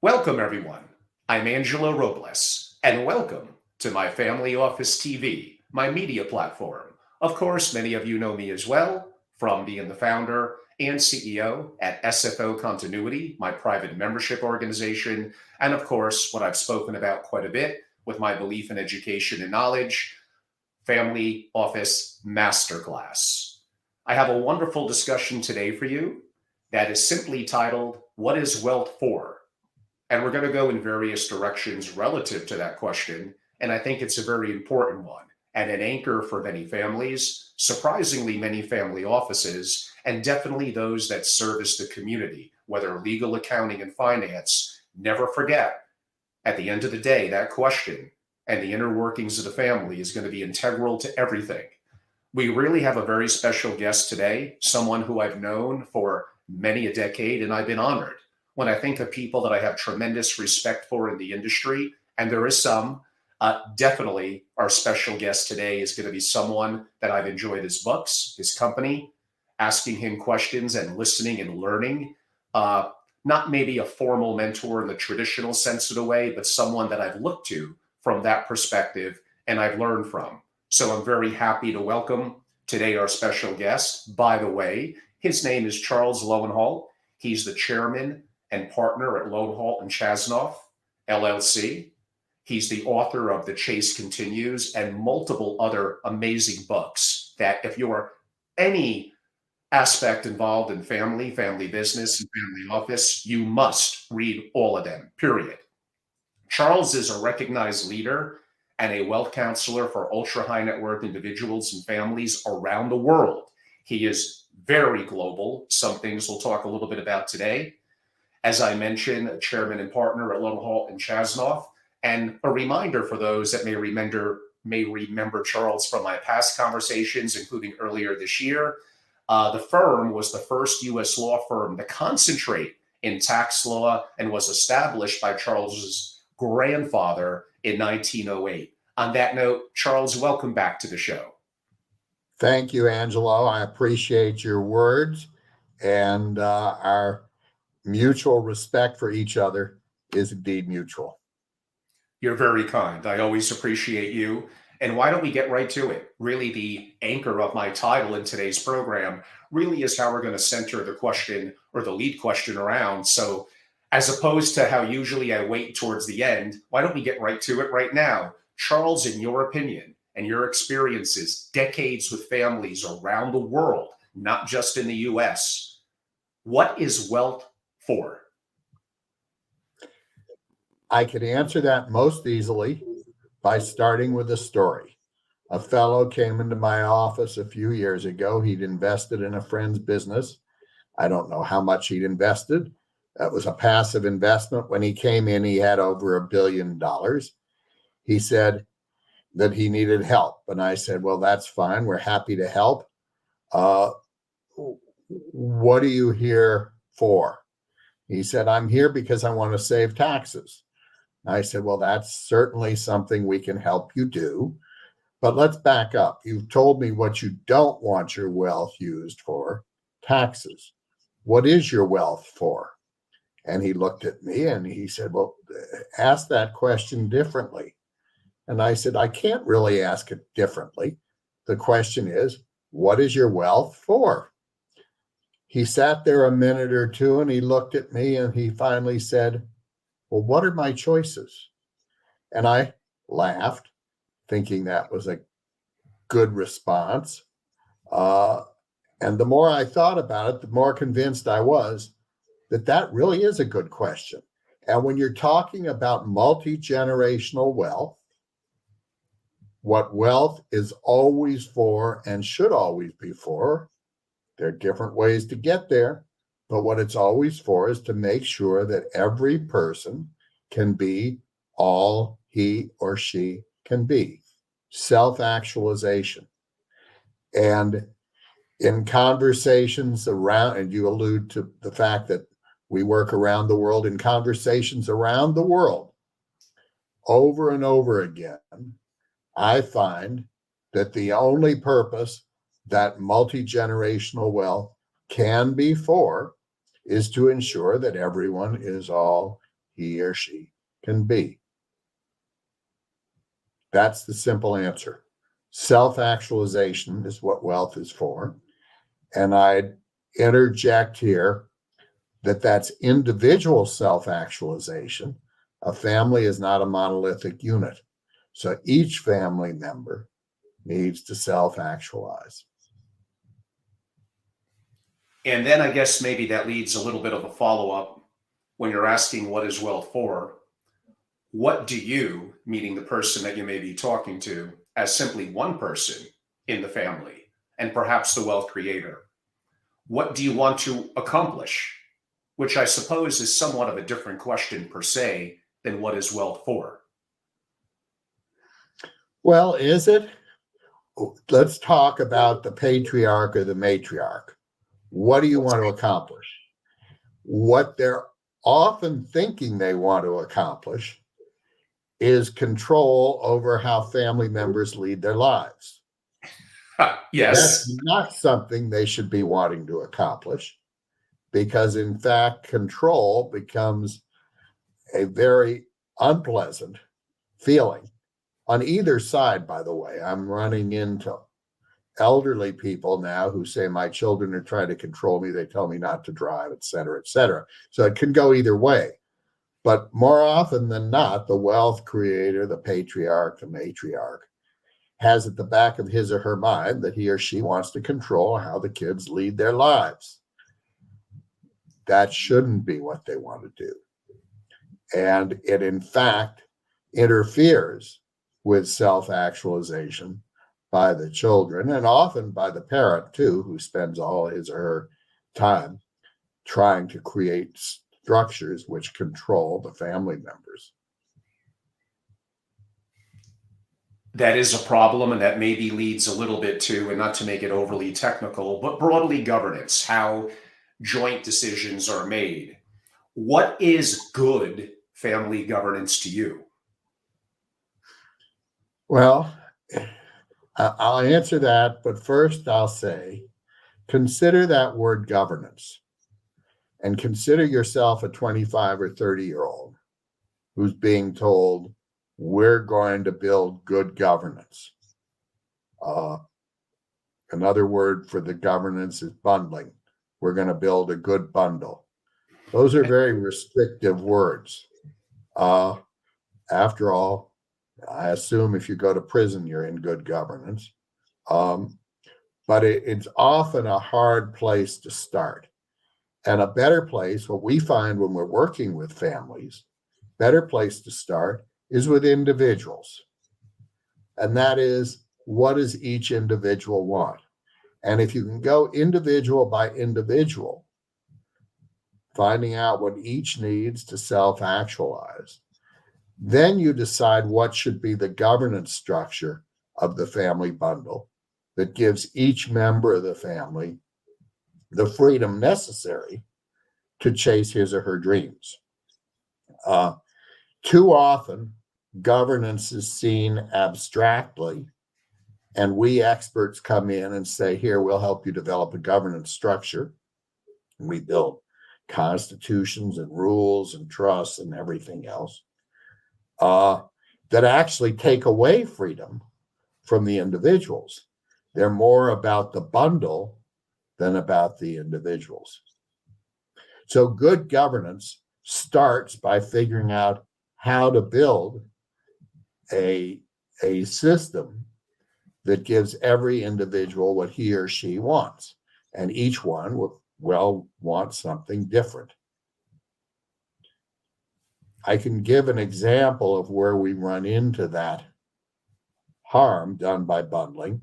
Welcome, everyone. I'm Angelo Robles, and welcome to my Family Office TV, my media platform. Of course, many of you know me as well from being the founder and CEO at SFO Continuity, my private membership organization, and of course, what I've spoken about quite a bit with my belief in education and knowledge, Family Office Masterclass. I have a wonderful discussion today for you that is simply titled, What is Wealth For? And we're going to go in various directions relative to that question. And I think it's a very important one and an anchor for many families, surprisingly many family offices, and definitely those that service the community, whether legal, accounting, and finance. Never forget, at the end of the day, that question and the inner workings of the family is going to be integral to everything. We really have a very special guest today, someone who I've known for many a decade, and I've been honored when I think of people that I have tremendous respect for in the industry, and there is some, definitely our special guest today is going to be someone that I've enjoyed his books, his company, asking him questions and listening and learning. Not maybe a formal mentor in the traditional sense of the way, but someone that I've looked to from that perspective and I've learned from. So I'm very happy to welcome today our special guest. By the way, his name is Charles Lowenhaupt. He's the chairman and partner at Lowenhaupt Chasnoff, LLC. He's the author of The Chase Continues and multiple other amazing books that if you're any aspect involved in family business, and family office, you must read all of them, period. Charles is a recognized leader and a wealth counselor for ultra high net worth individuals and families around the world. He is very global, some things we'll talk a little bit about today. As I mentioned, chairman and partner at Lowenhaupt Chasnoff. And a reminder for those that may remember Charles from my past conversations, including earlier this year, the firm was the first U.S. law firm to concentrate in tax law and was established by Charles's grandfather in 1908. On that note, Charles, welcome back to the show. Thank you, Angelo. I appreciate your words, and our mutual respect for each other is indeed mutual. You're very kind. I always appreciate you. And why don't we get right to it? Really, the anchor of my title in today's program really is how we're going to center the question or the lead question around. So as opposed to how usually I wait towards the end, why don't we get right to it right now? Charles, in your opinion and your experiences, decades with families around the world, not just in the US, what is wealth for? I could answer that most easily by starting with a story. A fellow came into my office a few years ago. He'd invested in a friend's business. I don't know how much he'd invested. That was a passive investment. When he came in, he had over $1 billion. He said that he needed help. And I said, well, that's fine. We're happy to help. What are you here for? He said, I'm here because I want to save taxes. I said, well, that's certainly something we can help you do. But let's back up. You've told me what you don't want your wealth used for, taxes. What is your wealth for? And he looked at me and he said, well, ask that question differently. And I said, I can't really ask it differently. The question is, what is your wealth for? He sat there a minute or two and he looked at me and he finally said, well, what are my choices? And I laughed, thinking that was a good response. And the more I thought about it, the more convinced I was that that really is a good question. And when you're talking about multi-generational wealth, what wealth is always for and should always be for, there are different ways to get there, but what it's always for is to make sure that every person can be all he or she can be. Self-actualization. And in conversations around, and you allude to the fact that we work around the world, in conversations around the world, over and over again, I find that the only purpose that multi-generational wealth can be for is to ensure that everyone is all he or she can be. That's the simple answer. Self-actualization is what wealth is for. And I'd interject here that that's individual self-actualization. A family is not a monolithic unit. So each family member needs to self-actualize. And then I guess maybe that leads a little bit of a follow-up when you're asking what is wealth for. What do you, meaning the person that you may be talking to, as simply one person in the family, and perhaps the wealth creator, what do you want to accomplish? Which I suppose is somewhat of a different question per se than what is wealth for. Well, is it? Let's talk about the patriarch or the matriarch. What do you want to accomplish? What they're often thinking they want to accomplish is control over how family members lead their lives. Yes. That's not something they should be wanting to accomplish, because in fact, control becomes a very unpleasant feeling on either side. By the way, I'm running into elderly people now who say, my children are trying to control me. They tell me not to drive, et cetera, et cetera. So it can go either way. But more often than not, the wealth creator, the patriarch, the matriarch, has at the back of his or her mind that he or she wants to control how the kids lead their lives. That shouldn't be what they want to do. And it, in fact, interferes with self-actualization by the children, and often by the parent, too, who spends all his or her time trying to create structures which control the family members. That is a problem, and that maybe leads a little bit to, and not to make it overly technical, but broadly governance, how joint decisions are made. What is good family governance to you? Well, I'll answer that, but first I'll say, consider that word governance, and consider yourself a 25 or 30-year-old who's being told, we're going to build good governance. Another word for the governance is bundling. We're going to build a good bundle. Those are very restrictive words. After all, I assume if you go to prison, you're in good governance. But it's often a hard place to start. And a better place, what we find when we're working with families, better place to start is with individuals. And that is, what does each individual want? And if you can go individual by individual, finding out what each needs to self-actualize, then you decide what should be the governance structure of the family bundle that gives each member of the family the freedom necessary to chase his or her dreams. Too often, governance is seen abstractly, and we experts come in and say, here, we'll help you develop a governance structure. And we build constitutions and rules and trusts and everything else that actually take away freedom from the individuals. They're more about the bundle than about the individuals. So good governance starts by figuring out how to build a system that gives every individual what he or she wants. And each one will want something different. I can give an example of where we run into that harm done by bundling.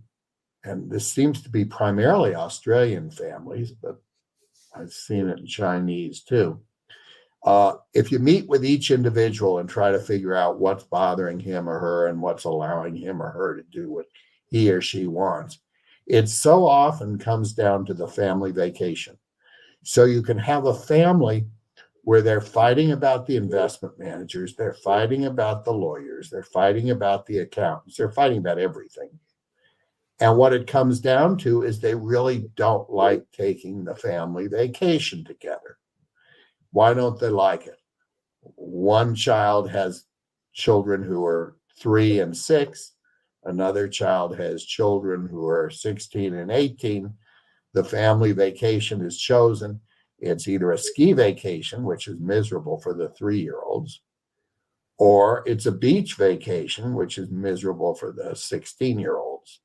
And this seems to be primarily Australian families, but I've seen it in Chinese too. If you meet with each individual and try to figure out what's bothering him or her and what's allowing him or her to do what he or she wants, it so often comes down to the family vacation. So you can have a family where they're fighting about the investment managers, they're fighting about the lawyers, they're fighting about the accountants, they're fighting about everything. And what it comes down to is they really don't like taking the family vacation together. Why don't they like it? One child has children who are 3 and 6. Another child has children who are 16 and 18. The family vacation is chosen. It's either a ski vacation, which is miserable for the 3-year-olds, or it's a beach vacation, which is miserable for the 16-year-olds.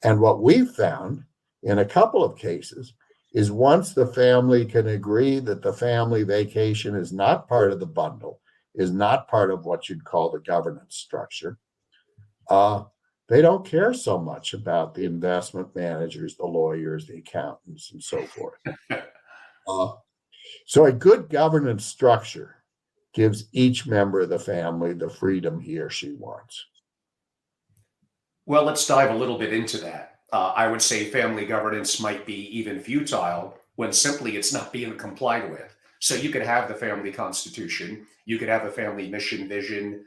And what we've found in a couple of cases is once the family can agree that the family vacation is not part of the bundle, is not part of what you'd call the governance structure, they don't care so much about the investment managers, the lawyers, the accountants, and so forth. So a good governance structure gives each member of the family the freedom he or she wants. Well, let's dive a little bit into that. I would say family governance might be even futile when simply it's not being complied with. So you could have the family constitution, you could have a family mission, vision,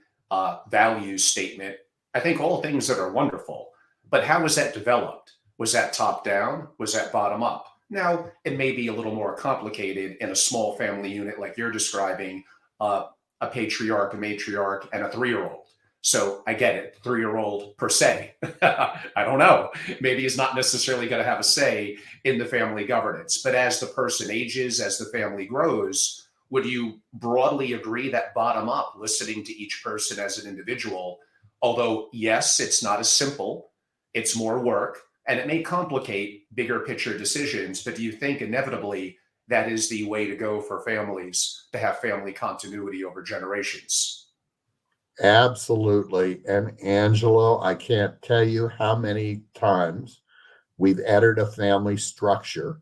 values statement. I think all things that are wonderful. But how was that developed? Was that top down? Was that bottom up? Now, it may be a little more complicated in a small family unit like you're describing, a patriarch, a matriarch, and a 3-year-old. So I get it, 3-year-old per se. I don't know. Maybe he's not necessarily going to have a say in the family governance. But as the person ages, as the family grows, would you broadly agree that bottom up, listening to each person as an individual, although, yes, it's not as simple, it's more work, and it may complicate bigger picture decisions, but do you think inevitably that is the way to go for families to have family continuity over generations? Absolutely. And Angelo, I can't tell you how many times we've entered a family structure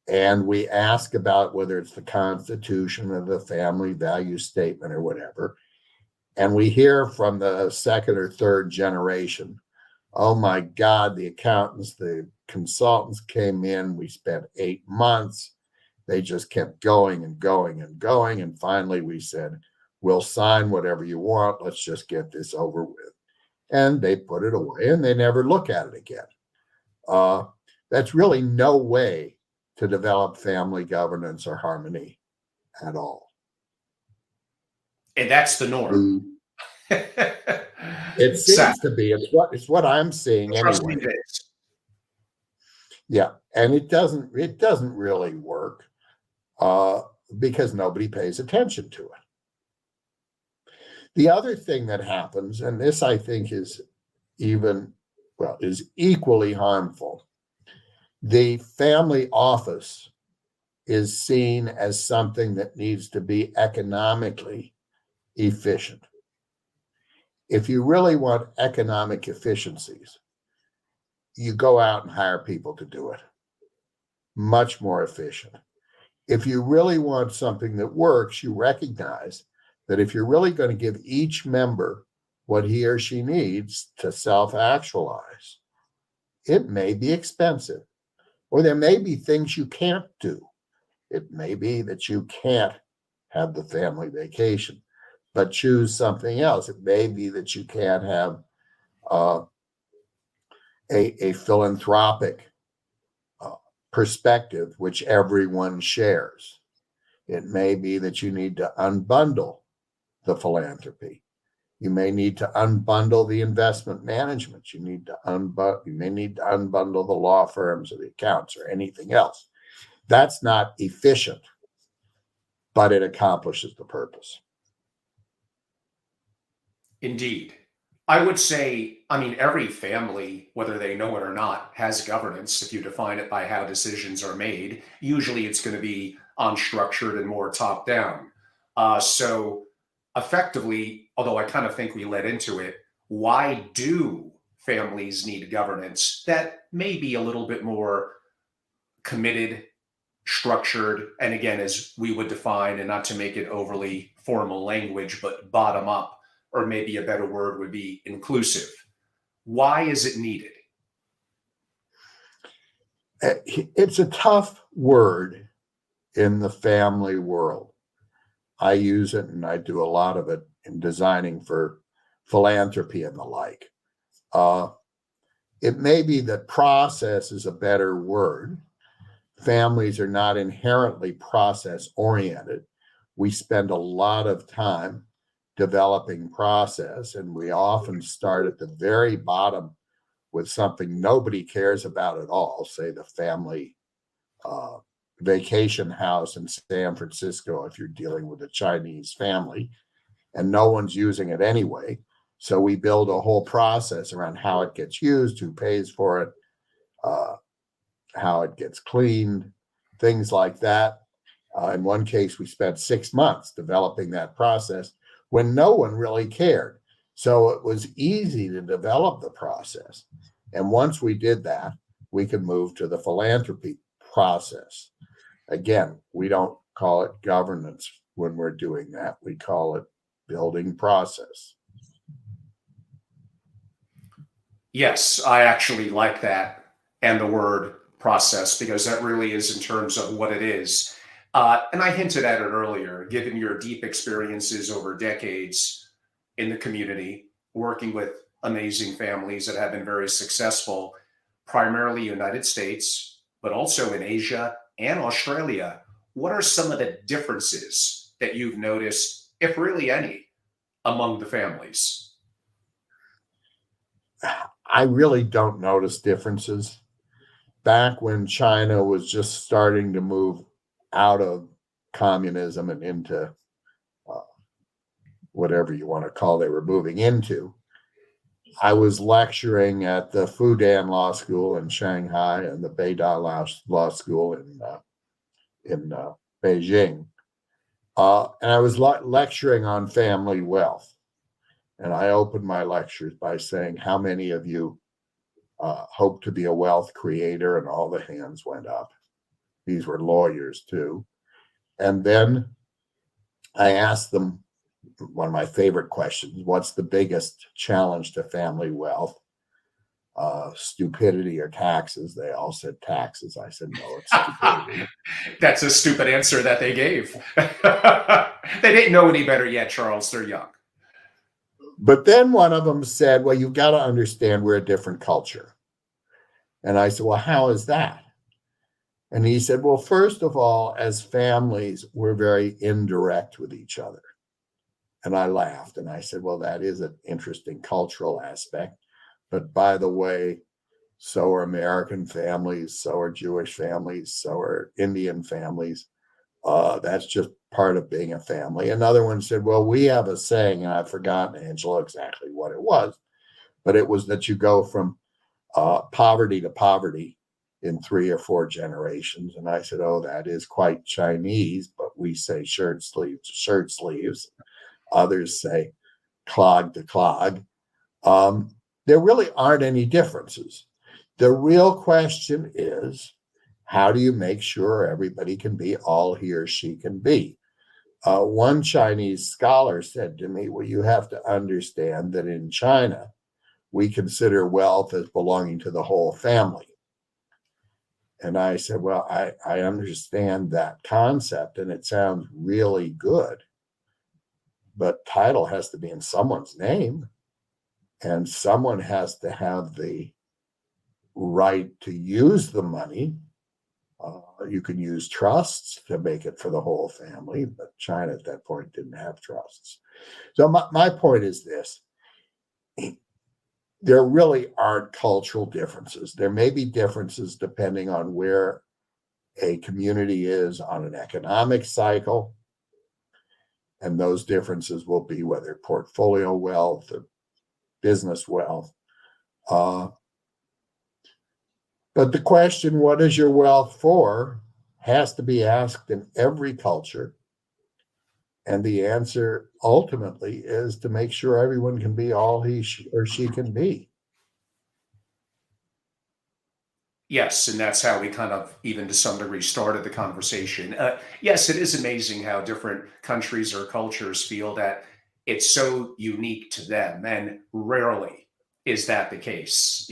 and we ask about whether it's the Constitution or the family value statement or whatever. And we hear from the second or third generation, oh my God, the accountants, the consultants came in, we spent 8 months. They just kept going and going and going. And finally we said, we'll sign whatever you want. Let's just get this over with. And they put it away and they never look at it again. That's really no way to develop family governance or harmony at all. And that's the norm. It seems to be. It's what I'm seeing Trust me, anyway. it is. Yeah, and it doesn't really work because nobody pays attention to it. The other thing that happens, and this I think is equally harmful, the family office is seen as something that needs to be economically efficient. If you really want economic efficiencies, you go out and hire people to do it. Much more efficient. If you really want something that works, you recognize that if you're really going to give each member what he or she needs to self-actualize, it may be expensive, or there may be things you can't do. It may be that you can't have the family vacation, but choose something else. It may be that you can't have a philanthropic perspective, which everyone shares. It may be that you need to unbundle the philanthropy. You may need to unbundle the investment management. You may need to unbundle the law firms or the accounts or anything else. That's not efficient, but it accomplishes the purpose. Indeed. I would say, I mean, every family, whether they know it or not, has governance. If you define it by how decisions are made, usually it's going to be unstructured and more top down. So effectively, although I kind of think we led into it, why do families need governance that may be a little bit more committed, structured, and again, as we would define, and not to make it overly formal language, but bottom up, or maybe a better word would be inclusive? Why is it needed? It's a tough word in the family world. I use it and I do a lot of it in designing for philanthropy and the like. It may be that process is a better word. Families are not inherently process oriented. we spend a lot of time developing process, and we often start at the very bottom with something nobody cares about at all, say the family uh, vacation house in San Francisco, if you're dealing with a Chinese family, and no one's using it anyway. So we build a whole process around how it gets used, who pays for it, uh, how it gets cleaned, things like that. In one case, we spent 6 months developing that process when no one really cared. So it was easy to develop the process. And once we did that, we could move to the philanthropy process. Again, we don't call it governance when we're doing that. We call it building process. Yes, I actually like that and the word process because that really is in terms of what it is. And I hinted at it earlier, given your deep experiences over decades in the community, working with amazing families that have been very successful, primarily United States, but also in Asia and Australia. What are some of the differences that you've noticed, if really any, among the families? I really don't notice differences. Back when China was just starting to move out of communism and into uh, whatever you want to call they were moving into, I was lecturing at the Fudan Law School in Shanghai and the Beida Law School in Beijing, and I was lecturing on family wealth. And I opened my lectures by saying, "How many of you hope to be a wealth creator?" And all the hands went up. These were lawyers too. And then I asked them one of my favorite questions: what's the biggest challenge to family wealth? Stupidity or taxes? They all said taxes. I said, no, it's stupidity. That's a stupid answer that they gave. They didn't know any better yet, Charles. They're young. But then one of them said, well, you've got to understand we're a different culture. And I said, well, how is that? And he said, well, first of all, as families, we're very indirect with each other. And I laughed and I said, well, that is an interesting cultural aspect. But by the way, so are American families, so are Jewish families, so are Indian families. That's just part of being a family. Another one said, well, we have a saying, and I've forgotten, Angela, exactly what it was, but it was that you go from poverty to poverty in 3 or 4 generations. And I said, oh, that is quite Chinese, but we say shirt sleeves to shirt sleeves. Others say clog to clog. There really aren't any differences. The real question is, how do you make sure everybody can be all he or she can be? One Chinese scholar said to me, well, you have to understand that in China, we consider wealth as belonging to the whole family. And I said, well, I understand that concept and it sounds really good, but title has to be in someone's name and someone has to have the right to use the money. You can use trusts to make it for the whole family, but China at that point didn't have trusts. So my point is this. There really aren't cultural differences. There may be differences depending on where a community is on an economic cycle, and those differences will be whether portfolio wealth or business wealth. But the question, what is your wealth for, has to be asked in every culture. And the answer ultimately is to make sure everyone can be all he or she can be. Yes, and that's how we kind of, even to some degree, started the conversation. Yes, it is amazing how different countries or cultures feel that it's so unique to them, and rarely is that the case.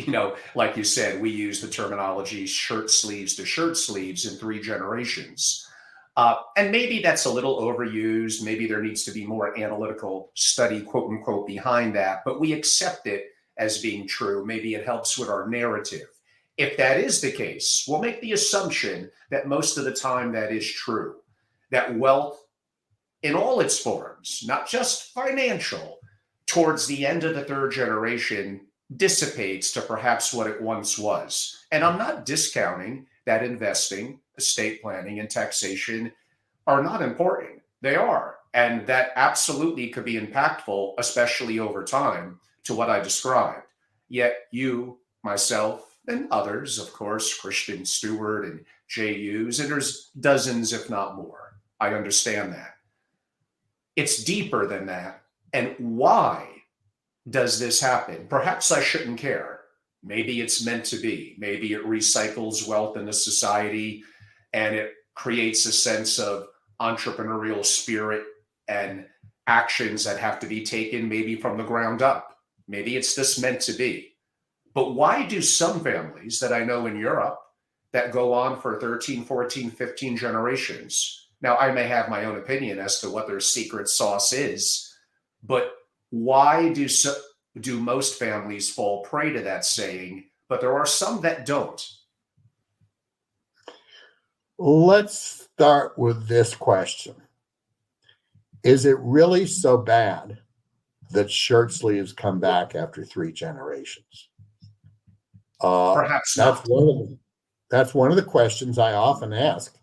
Like you said, we use the terminology shirt sleeves to shirt sleeves in 3 generations. And maybe that's a little overused. Maybe there needs to be more analytical study, quote unquote, behind that, but we accept it as being true. Maybe it helps with our narrative. If that is the case, we'll make the assumption that most of the time that is true, that wealth in all its forms, not just financial, towards the end of the third generation dissipates to perhaps what it once was. And I'm not discounting that investing, estate planning, and taxation are not important. They are. And that absolutely could be impactful, especially over time, to what I described. Yet you, myself, and others, of course, Christian Stewart and JUs, and there's dozens, if not more. I understand that. It's deeper than that. And why does this happen? Perhaps I shouldn't care. Maybe it's meant to be. Maybe it recycles wealth in the society and it creates a sense of entrepreneurial spirit and actions that have to be taken maybe from the ground up. Maybe it's just meant to be. But why do some families that I know in Europe that go on for 13, 14, 15 generations? Now, I may have my own opinion as to what their secret sauce is, but why do most families fall prey to that saying, but there are some that don't? Let's start with this question. Is it really so bad that shirt sleeves come back after 3 generations? Perhaps not. That's one of the questions I often ask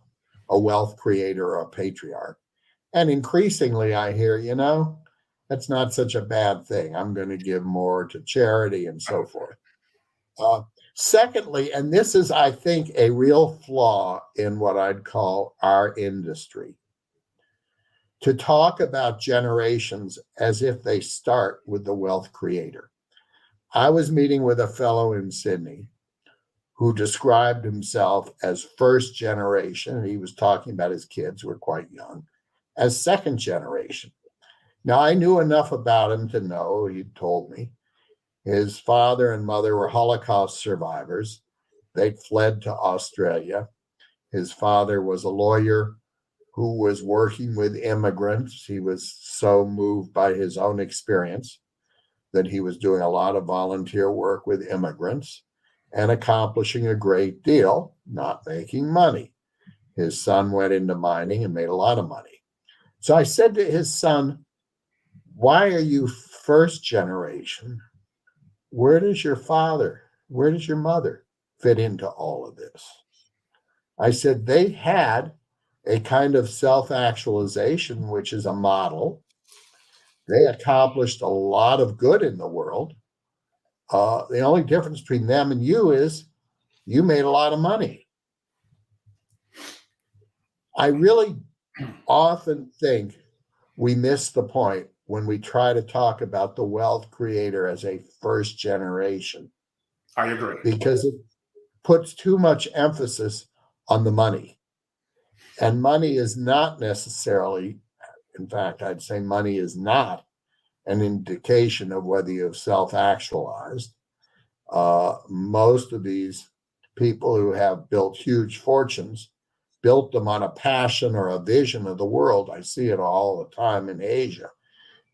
a wealth creator or a patriarch. And increasingly I hear, that's not such a bad thing. I'm going to give more to charity and so forth. Secondly, and this is, I think, a real flaw in what I'd call our industry, to talk about generations as if they start with the wealth creator. I was meeting with a fellow in Sydney who described himself as first generation, and he was talking about his kids who were quite young, as second generation. Now, I knew enough about him to know, he told me, his father and mother were Holocaust survivors. They'd fled to Australia. His father was a lawyer who was working with immigrants. He was so moved by his own experience that he was doing a lot of volunteer work with immigrants and accomplishing a great deal, not making money. His son went into mining and made a lot of money. So I said to his son, why are you first generation? Where does your mother fit into all of this? I said they had a kind of self-actualization, which is a model. They accomplished a lot of good in the world. The only difference between them and you is you made a lot of money. I really often think we miss the point when we try to talk about the wealth creator as a first generation. I agree. Because it puts too much emphasis on the money. And money is not necessarily, in fact, I'd say money is not an indication of whether you have self-actualized. Most of these people who have built huge fortunes built them on a passion or a vision of the world. I see it all the time in Asia.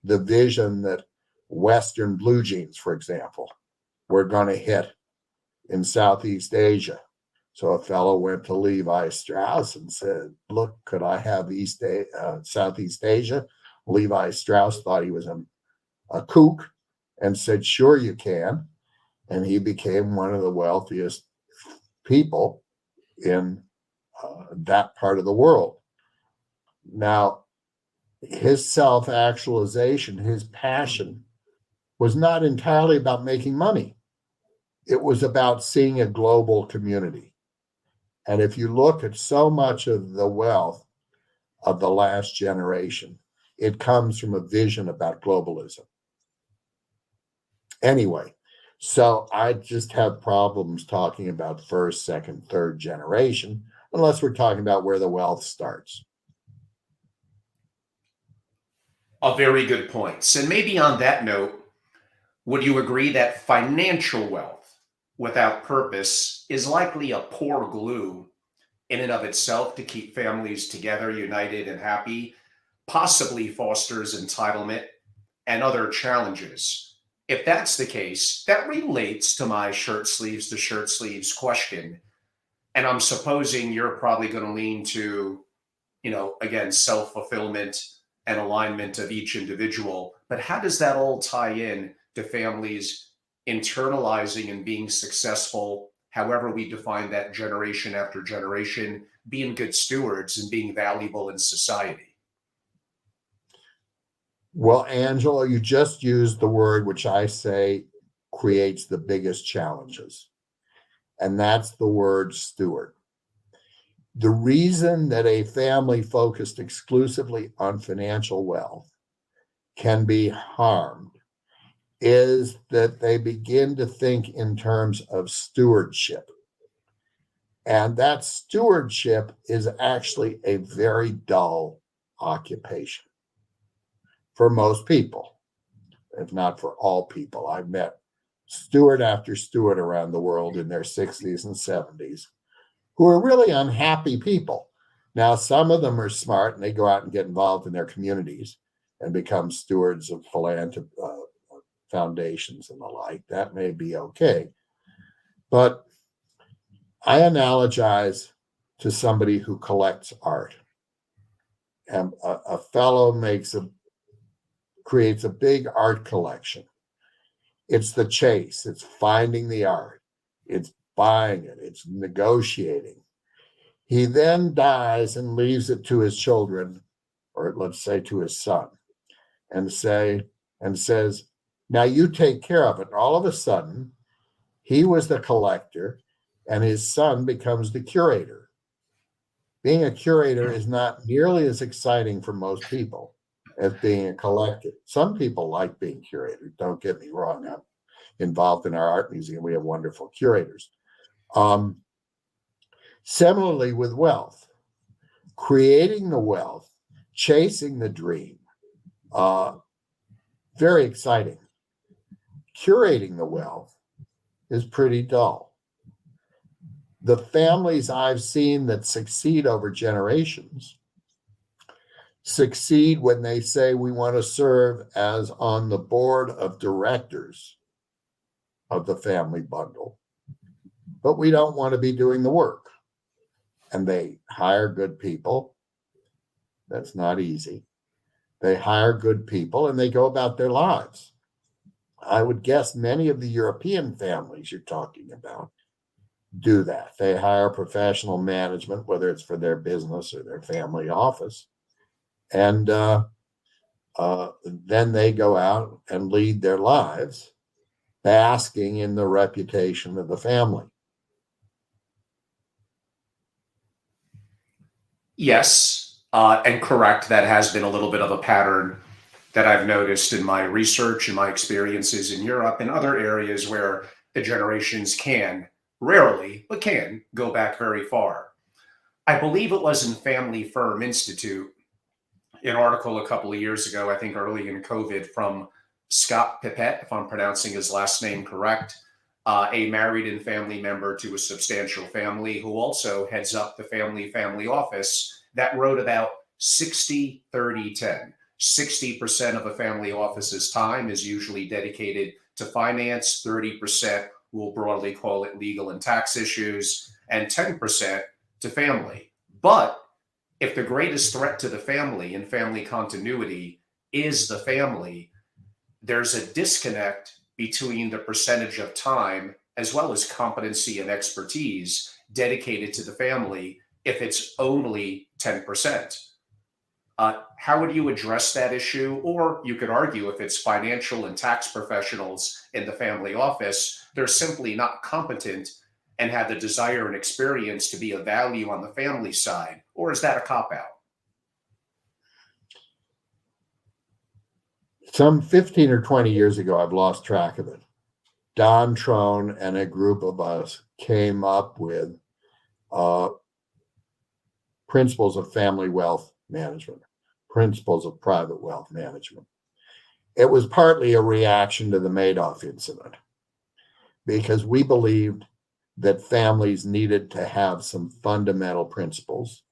The vision that Western blue jeans, for example, were going to hit in Southeast Asia. So a fellow went to Levi Strauss and said, look, could I have Southeast Asia? Levi Strauss thought he was a kook and said, sure you can. And he became one of the wealthiest people in that part of the world. Now, his self-actualization, his passion was not entirely about making money. It was about seeing a global community. And if you look at so much of the wealth of the last generation, it comes from a vision about globalism. Anyway, so I just have problems talking about first, second, third generation, unless we're talking about where the wealth starts. A very good point. And maybe on that note, would you agree that financial wealth without purpose is likely a poor glue in and of itself to keep families together, united, and happy, possibly fosters entitlement and other challenges? If that's the case, that relates to my shirt sleeves to shirt sleeves question. And I'm supposing you're probably going to lean to, again, self fulfillment and alignment of each individual. But how does that all tie in to families internalizing and being successful, however we define that, generation after generation, being good stewards and being valuable in society? Well, Angela, you just used the word which I say creates the biggest challenges, and that's the word steward. The reason that a family focused exclusively on financial wealth can be harmed is that they begin to think in terms of stewardship. And that stewardship is actually a very dull occupation for most people, if not for all people. I've met steward after steward around the world in their 60s and 70s who are really unhappy people. Now, some of them are smart and they go out and get involved in their communities and become stewards of foundations and the like. That may be okay. But I analogize to somebody who collects art. And a fellow creates a big art collection. It's the chase, it's finding the art, it's buying it, it's negotiating. He then dies and leaves it to his children, or let's say to his son, and says, now you take care of it. And all of a sudden, he was the collector and his son becomes the curator. Being a curator is not nearly as exciting for most people as being a collector. Some people like being curated, don't get me wrong. I'm involved in our art museum. We have wonderful curators. Similarly with wealth, creating the wealth, chasing the dream, very exciting. Curating the wealth is pretty dull. The families I've seen that succeed over generations succeed when they say we want to serve as on the board of directors of the family bundle, but we don't want to be doing the work. And they hire good people. That's not easy. They hire good people and they go about their lives. I would guess many of the European families you're talking about do that. They hire professional management, whether it's for their business or their family office. And then they go out and lead their lives, basking in the reputation of the family. Yes, and correct. That has been a little bit of a pattern that I've noticed in my research and my experiences in Europe and other areas where the generations can, rarely, but can go back very far. I believe it was in Family Firm Institute, an article a couple of years ago, I think early in COVID, from Scott Pipette, if I'm pronouncing his last name correct, a married and family member to a substantial family who also heads up the family office, that wrote about 60-30-10. 60% of a family office's time is usually dedicated to finance, 30%, we'll broadly call it legal and tax issues, and 10% to family. But if the greatest threat to the family and family continuity is the family, there's a disconnect between the percentage of time as well as competency and expertise dedicated to the family if it's only 10%. How would you address that issue? Or you could argue if it's financial and tax professionals in the family office, they're simply not competent and have the desire and experience to be of value on the family side. Or is that a cop-out? Some 15 or 20 years ago, I've lost track of it, Don Trone and a group of us came up with principles of family wealth management, principles of private wealth management. It was partly a reaction to the Madoff incident because we believed that families needed to have some fundamental principles,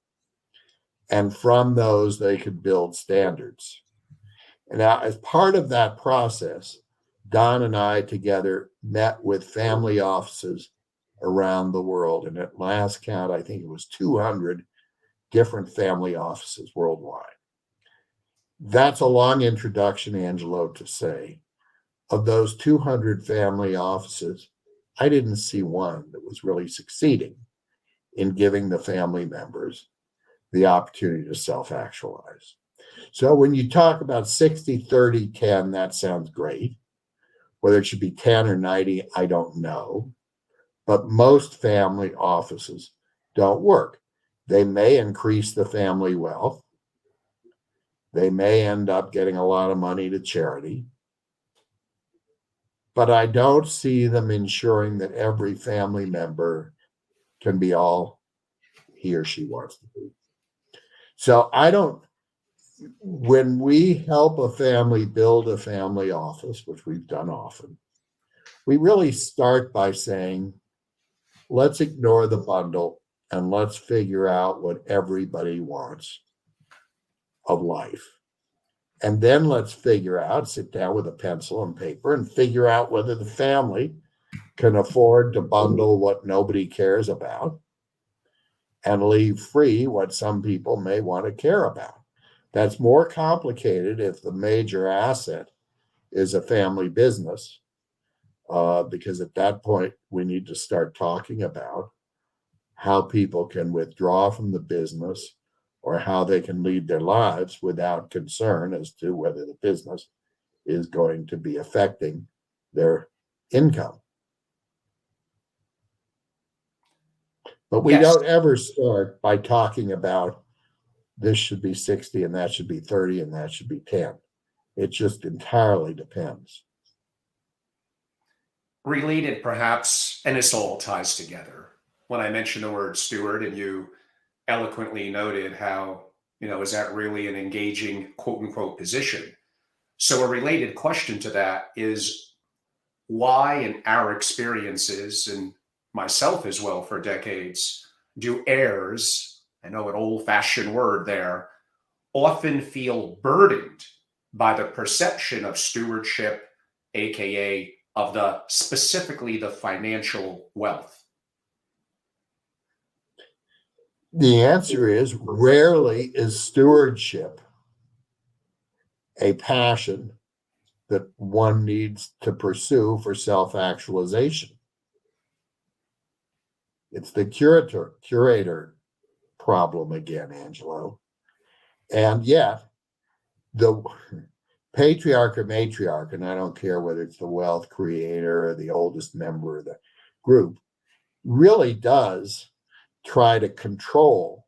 and from those they could build standards. And now, as part of that process, Don and I together met with family offices around the world. And at last count, I think it was 200 different family offices worldwide. That's a long introduction, Angelo, to say of those 200 family offices, I didn't see one that was really succeeding in giving the family members the opportunity to self-actualize. So when you talk about 60, 30, 10, that sounds great. Whether it should be 10 or 90, I don't know. But most family offices don't work. They may increase the family wealth. They may end up getting a lot of money to charity. But I don't see them ensuring that every family member can be all he or she wants to be. So I don't, when we help a family build a family office, which we've done often, we really start by saying, let's ignore the bundle and let's figure out what everybody wants of life. And then let's figure out, sit down with a pencil and paper and figure out whether the family can afford to bundle what nobody cares about and leave free what some people may want to care about. That's more complicated if the major asset is a family business, because at that point, we need to start talking about how people can withdraw from the business or how they can lead their lives without concern as to whether the business is going to be affecting their income. But we Yes. don't ever start by talking about this should be 60 and that should be 30 and that should be 10. It just entirely depends. Related, perhaps, and this all ties together. When I mentioned the word steward, and you eloquently noted how, is that really an engaging quote unquote position? So, a related question to that is why, in our experiences, and myself as well for decades, do heirs, I know an old fashioned word there, often feel burdened by the perception of stewardship, AKA of the specifically the financial wealth? The answer is rarely is stewardship a passion that one needs to pursue for self-actualization. It's the curator problem again, Angelo. And yet, the patriarch or matriarch, and I don't care whether it's the wealth creator or the oldest member of the group, really does try to control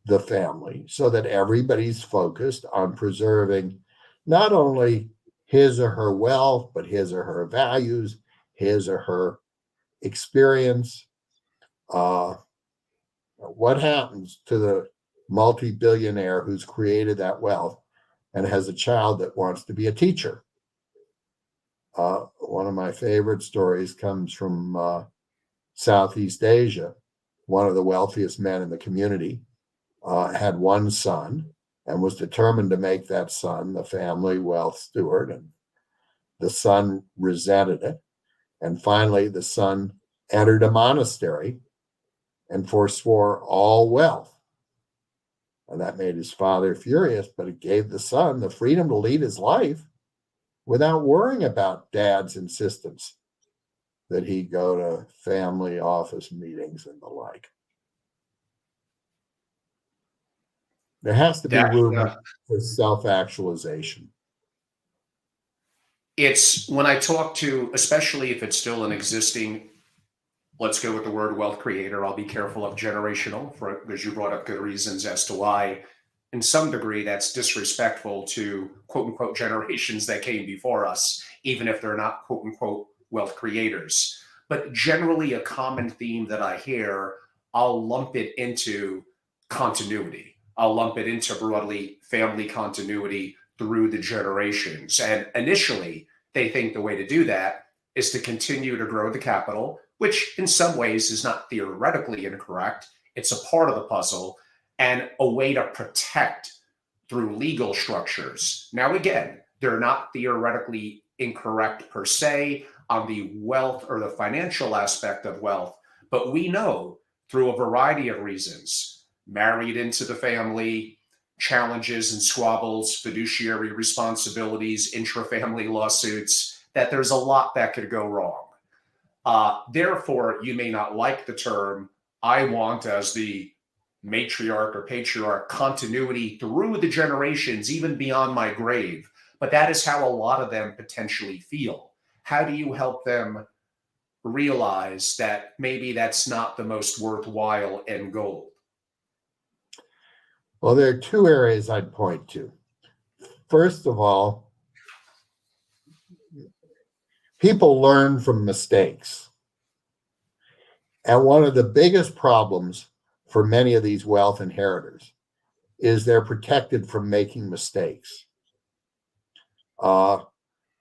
the family so that everybody's focused on preserving not only his or her wealth, but his or her values, his or her experience. What happens to the multi-billionaire who's created that wealth and has a child that wants to be a teacher? One of my favorite stories comes from Southeast Asia. One of the wealthiest men in the community had one son and was determined to make that son the family wealth steward. And the son resented it. And finally, the son entered a monastery and forswore all wealth. And that made his father furious, but it gave the son the freedom to lead his life without worrying about dad's insistence that he go to family office meetings and the like. There has to be That room for self-actualization. it's when I talk to, especially if it's still an existing, let's go with the word wealth creator. I'll be careful of generational, for because you brought up good reasons as to why, in some degree, that's disrespectful to quote unquote generations that came before us, even if they're not quote unquote wealth creators. But generally, a common theme that I hear, I'll lump it into continuity. I'll lump it into broadly family continuity through the generations. And initially, they think the way to do that is to continue to grow the capital, which in some ways is not theoretically incorrect. It's a part of the puzzle and a way to protect through legal structures. Now, again, they're not theoretically incorrect per se on the wealth or the financial aspect of wealth, but we know through a variety of reasons, married into the family, challenges and squabbles, fiduciary responsibilities, intra-family lawsuits, that there's a lot that could go wrong. Therefore, you may not like the term. I want, as the matriarch or patriarch, continuity through the generations, even beyond my grave. But that is how a lot of them potentially feel. How do you help them realize that maybe that's not the most worthwhile end goal? Well, there are two areas I'd point to. First of all, people learn from mistakes. And one of the biggest problems for many of these wealth inheritors is they're protected from making mistakes. I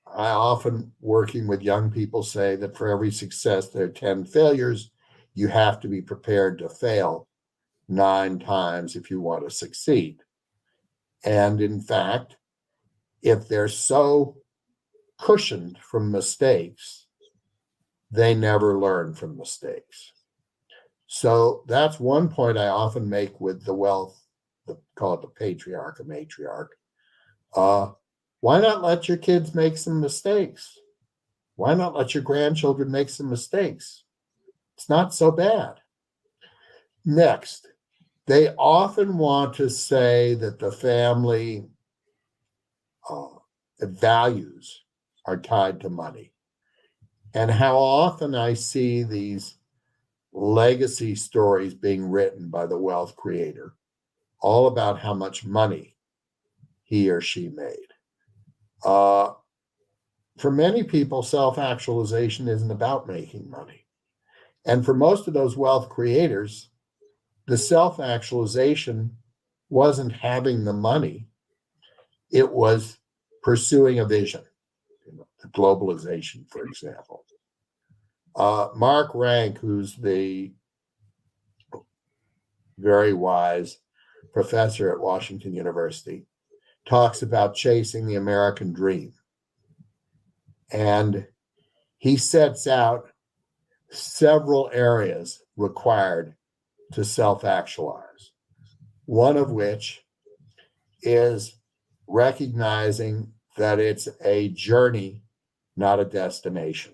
often, working with young people, say that for every success, there are 10 failures. You have to be prepared to fail 9 times if you want to succeed. And in fact, if they're so cushioned from mistakes, they never learn from mistakes. So that's one point I often make with the wealth, call it the patriarch or matriarch. Why not let your kids make some mistakes? Why not let your grandchildren make some mistakes? It's not so bad. Next, they often want to say that the family values are tied to money. And how often I see these legacy stories being written by the wealth creator, all about how much money he or she made. For many people, self-actualization isn't about making money. And for most of those wealth creators, the self-actualization wasn't having the money. It was pursuing a vision, globalization, for example. Mark Rank, who's the very wise professor at Washington University, talks about chasing the American dream. And he sets out several areas required to self-actualize, one of which is recognizing that it's a journey, not a destination.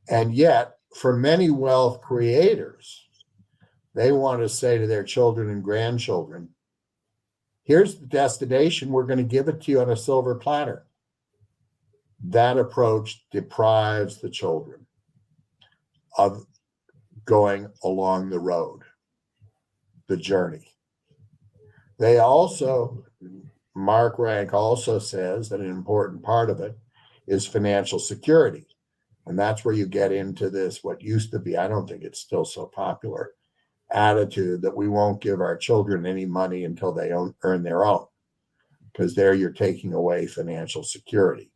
And yet, for many wealth creators, they want to say to their children and grandchildren, here's the destination, we're going to give it to you on a silver platter. That approach deprives the children of going along the road, the journey. They also, Mark Rank also says that an important part of it is financial security. And that's where you get into this, what used to be, I don't think it's still so popular, attitude that we won't give our children any money until they earn their own. Because there you're taking away financial security.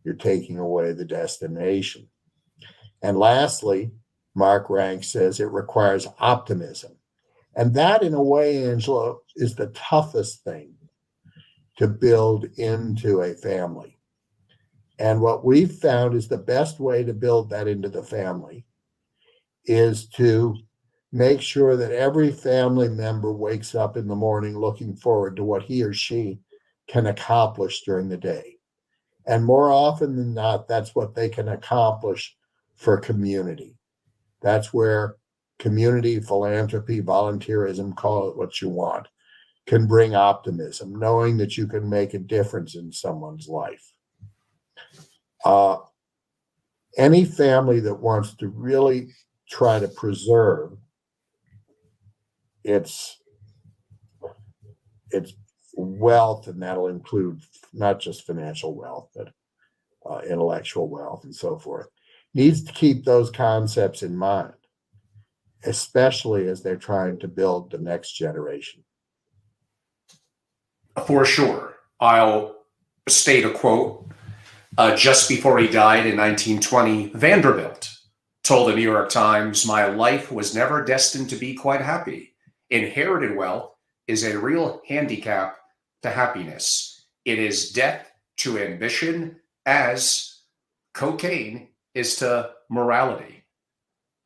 You're taking away the destination. And lastly, Mark Rank says it requires optimism. And that, in a way, Angela, is the toughest thing to build into a family. And what we've found is the best way to build that into the family is to make sure that every family member wakes up in the morning looking forward to what he or she can accomplish during the day. And more often than not, that's what they can accomplish for community. That's where community, philanthropy, volunteerism, call it what you want, can bring optimism, knowing that you can make a difference in someone's life. Any family that wants to really try to preserve its wealth, and that'll include not just financial wealth, but intellectual wealth and so forth, needs to keep those concepts in mind, especially as they're trying to build the next generation. For sure. I'll state a quote. Just before he died in 1920, Vanderbilt told the New York Times, "My life was never destined to be quite happy. Inherited wealth is a real handicap to happiness. It is death to ambition as cocaine is to morality."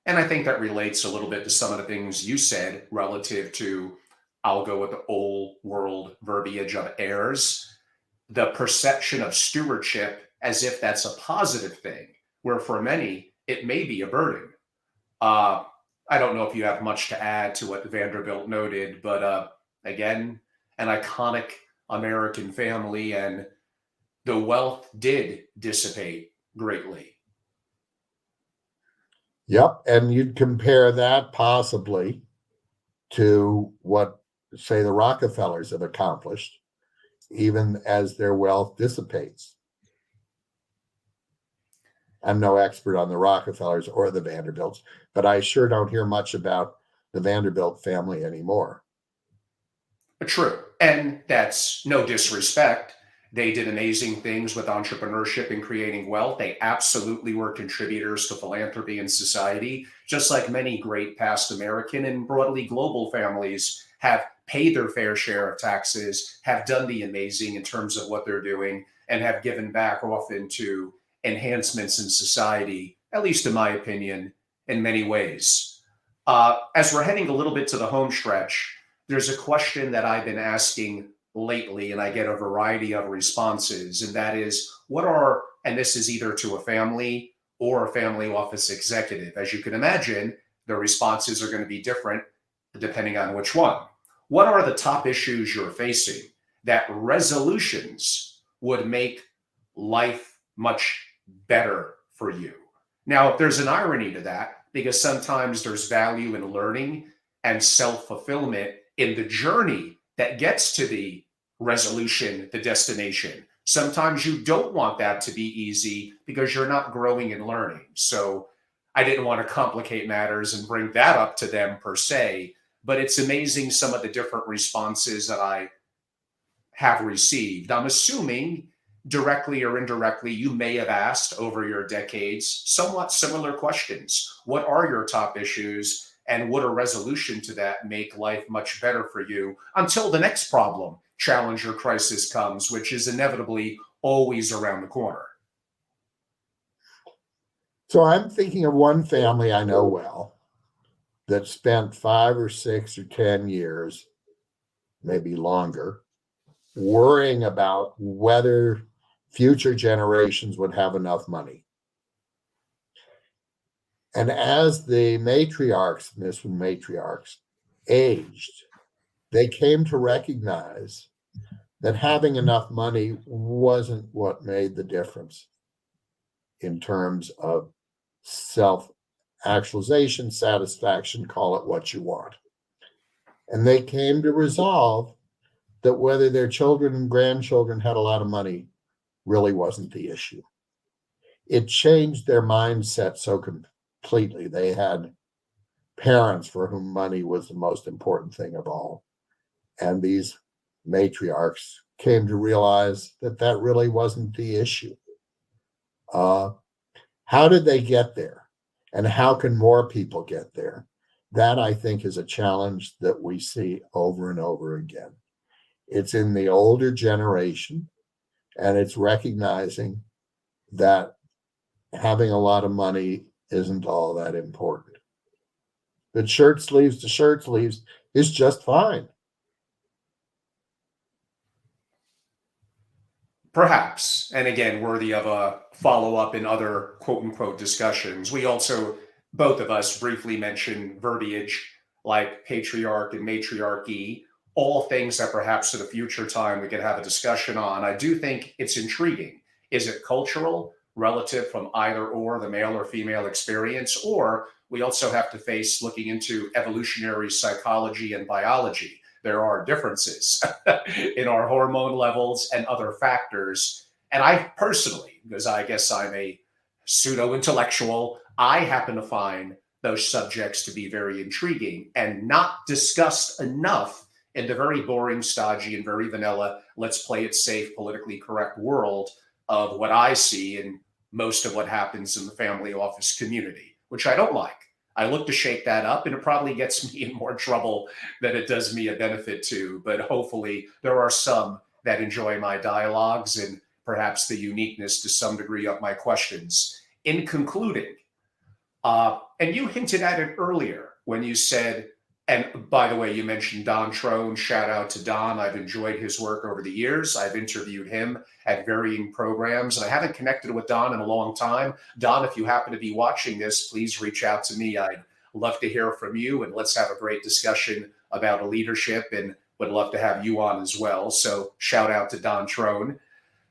And I think that relates a little bit to some of the things you said relative to I'll go with the old world verbiage of heirs, the perception of stewardship as if that's a positive thing, where for many, it may be a burden. Uh, I don't know if you have much to add to what Vanderbilt noted, but again, an iconic American family, and the wealth did dissipate greatly. Yep. And you'd compare that possibly to what, say, the Rockefellers have accomplished, even as their wealth dissipates. I'm no expert on the Rockefellers or the Vanderbilts, but I sure don't hear much about the Vanderbilt family anymore. True. And that's no disrespect. They did amazing things with entrepreneurship and creating wealth. They absolutely were contributors to philanthropy and society, just like many great past American and broadly global families have paid their fair share of taxes, have done the amazing in terms of what they're doing, and have given back often to enhancements in society, at least in my opinion, in many ways. As we're heading a little bit to the home stretch, there's a question that I've been asking lately, and I get a variety of responses, and that is, and this is either to a family or a family office executive. As you can imagine, the responses are going to be different depending on which one. What are the top issues you're facing that resolutions would make life much better for you? Now, there's an irony to that, because sometimes there's value in learning and self-fulfillment in the journey that gets to the resolution, the destination. Sometimes you don't want that to be easy because you're not growing and learning. So I didn't want to complicate matters and bring that up to them per se, but it's amazing some of the different responses that I have received. I'm assuming directly or indirectly, you may have asked over your decades somewhat similar questions. What are your top issues, and would a resolution to that make life much better for you until the next problem, challenge, or crisis comes, which is inevitably always around the corner? So I'm thinking of one family I know well that spent 5 or 6 or 10 years, maybe longer, worrying about whether future generations would have enough money. And as the matriarchs, and this was matriarchs, aged, they came to recognize that having enough money wasn't what made the difference in terms of self-actualization, satisfaction, call it what you want. And they came to resolve that whether their children and grandchildren had a lot of money really wasn't the issue. It changed their mindset so completely. They had parents for whom money was the most important thing of all. And these matriarchs came to realize that that really wasn't the issue. How did they get there? And how can more people get there? That, I think, is a challenge that we see over and over again. It's in the older generation, and it's recognizing that having a lot of money isn't all that important. That shirt sleeves to shirt sleeves is just fine. Perhaps, and again, worthy of a follow-up in other quote-unquote discussions. We also, both of us, briefly mentioned verbiage like patriarch and matriarchy, all things that perhaps at a future time we could have a discussion on. I do think it's intriguing. Is it cultural, relative from either or the male or female experience? Or we also have to face looking into evolutionary psychology and biology. There are differences in our hormone levels and other factors. And I personally, because I guess I'm a pseudo intellectual, I happen to find those subjects to be very intriguing and not discussed enough in the very boring, stodgy, and very vanilla, let's play it safe, politically correct world of what I see in most of what happens in the family office community, which I don't like. I look to shake that up, and it probably gets me in more trouble than it does me a benefit to. But hopefully, there are some that enjoy my dialogues and perhaps the uniqueness to some degree of my questions. In concluding, and you hinted at it earlier when you said And by the way, you mentioned Don Trone. Shout out to Don. I've enjoyed his work over the years. I've interviewed him at varying programs, and I haven't connected with Don in a long time. Don, if you happen to be watching this, please reach out to me. I'd love to hear from you, and let's have a great discussion about leadership, and would love to have you on as well. So shout out to Don Trone.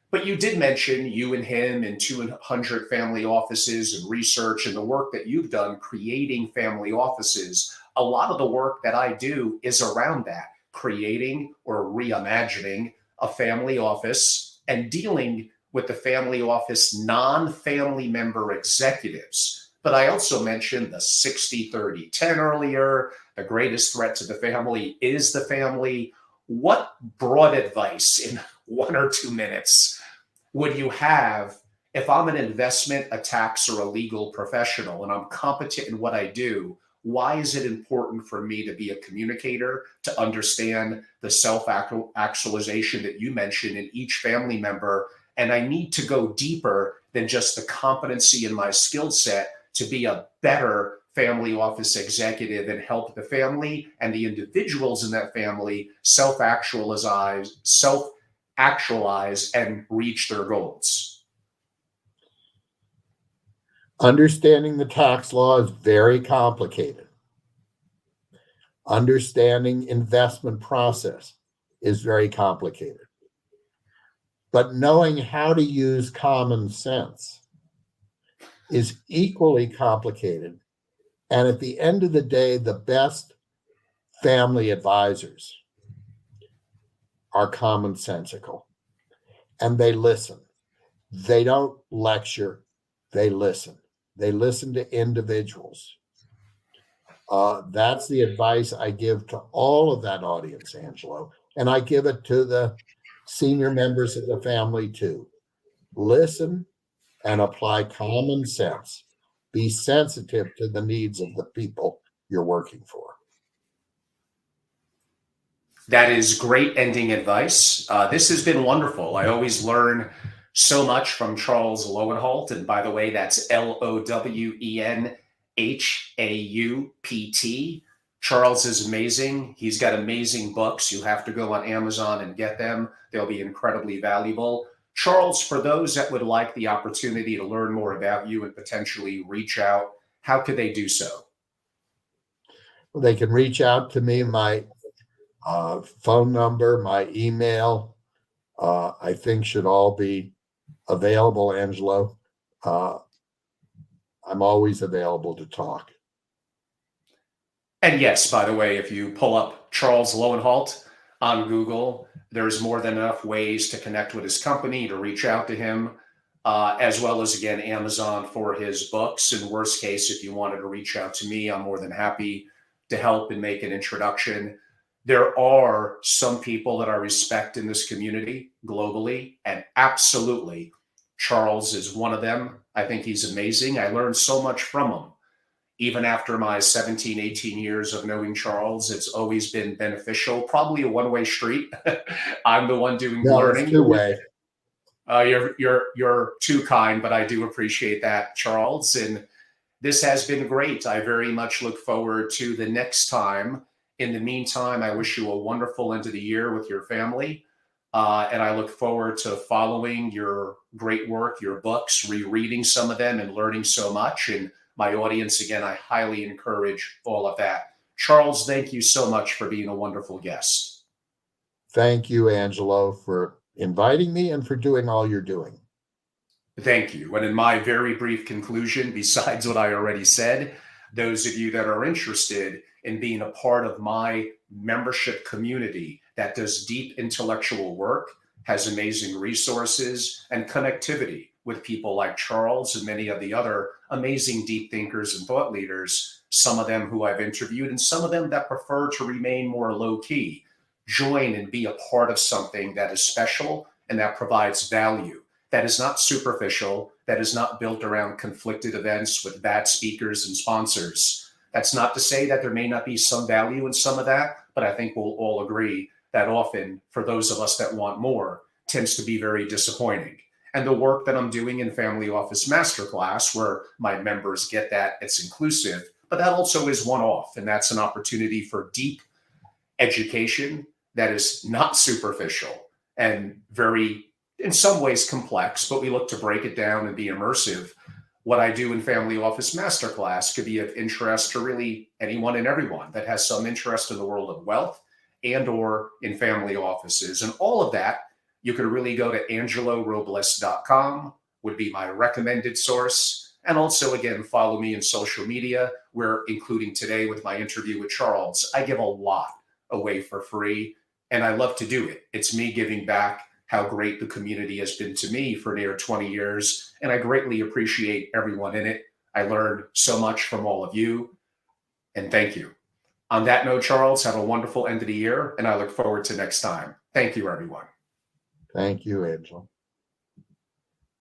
But you did mention you and him and 200 family offices and research and the work that you've done creating family offices. A lot of the work that I do is around that, creating or reimagining a family office and dealing with the family office non-family member executives. But I also mentioned the 60-30-10 earlier. The greatest threat to the family is the family. What broad advice in 1 or 2 minutes would you have if I'm an investment, a tax, or a legal professional and I'm competent in what I do? Why is it important for me to be a communicator, to understand the self-actualization that you mentioned in each family member? And I need to go deeper than just the competency in my skill set to be a better family office executive and help the family and the individuals in that family self-actualize and reach their goals. Understanding the tax law is very complicated. Understanding investment process is very complicated. But knowing how to use common sense is equally complicated. And at the end of the day, the best family advisors are commonsensical, and they listen. They don't lecture, they listen. They listen to individuals. That's the advice I give to all of that audience, Angelo. And I give it to the senior members of the family too. Listen and apply common sense. Be sensitive to the needs of the people you're working for. That is great ending advice. This has been wonderful. I always learn so much from Charles Lowenhaupt. And by the way, that's Lowenhaupt. Charles is amazing. He's got amazing books. You have to go on Amazon and get them. They'll be incredibly valuable. Charles, for those that would like the opportunity to learn more about you and potentially reach out, how could they do so? Well, they can reach out to me. My phone number, my email, I think should all be available, Angelo. I'm always available to talk. And yes, by the way, if you pull up Charles Lowenhaupt on Google, there's more than enough ways to connect with his company, to reach out to him, as well as, again, Amazon for his books. In worst case, if you wanted to reach out to me, I'm more than happy to help and make an introduction. There are some people that I respect in this community globally, and absolutely, Charles is one of them. I think he's amazing. I learned so much from him. Even after my 17, 18 years of knowing Charles, it's always been beneficial. Probably a one-way street. I'm the one doing the learning. It's two-way. You're too kind, but I do appreciate that, Charles. And this has been great. I very much look forward to the next time. In the meantime, I wish you a wonderful end of the year with your family. And I look forward to following your great work, your books, rereading some of them and learning so much. And my audience, again, I highly encourage all of that. Charles, thank you so much for being a wonderful guest. Thank you, Angelo, for inviting me and for doing all you're doing. Thank you. And in my very brief conclusion, besides what I already said, those of you that are interested in being a part of my membership community that does deep intellectual work, has amazing resources and connectivity with people like Charles and many of the other amazing deep thinkers and thought leaders, some of them who I've interviewed and some of them that prefer to remain more low key, join and be a part of something that is special and that provides value, that is not superficial, that is not built around conflicted events with bad speakers and sponsors. That's not to say that there may not be some value in some of that, but I think we'll all agree that often, for those of us that want more, tends to be very disappointing. And the work that I'm doing in Family Office Masterclass, where my members get that, it's inclusive, but that also is one-off, and that's an opportunity for deep education that is not superficial and very, in some ways, complex, but we look to break it down and be immersive. What I do in Family Office Masterclass could be of interest to really anyone and everyone that has some interest in the world of wealth and or in family offices. And all of that, you could really go to angelorobles.com would be my recommended source. And also, again, follow me in social media, where, including today with my interview with Charles, I give a lot away for free, and I love to do it. It's me giving back how great the community has been to me for near 20 years, and I greatly appreciate everyone in it. I learned so much from all of you, and thank you. On that note, Charles, have a wonderful end of the year, and I look forward to next time. Thank you, everyone. Thank you, Angela.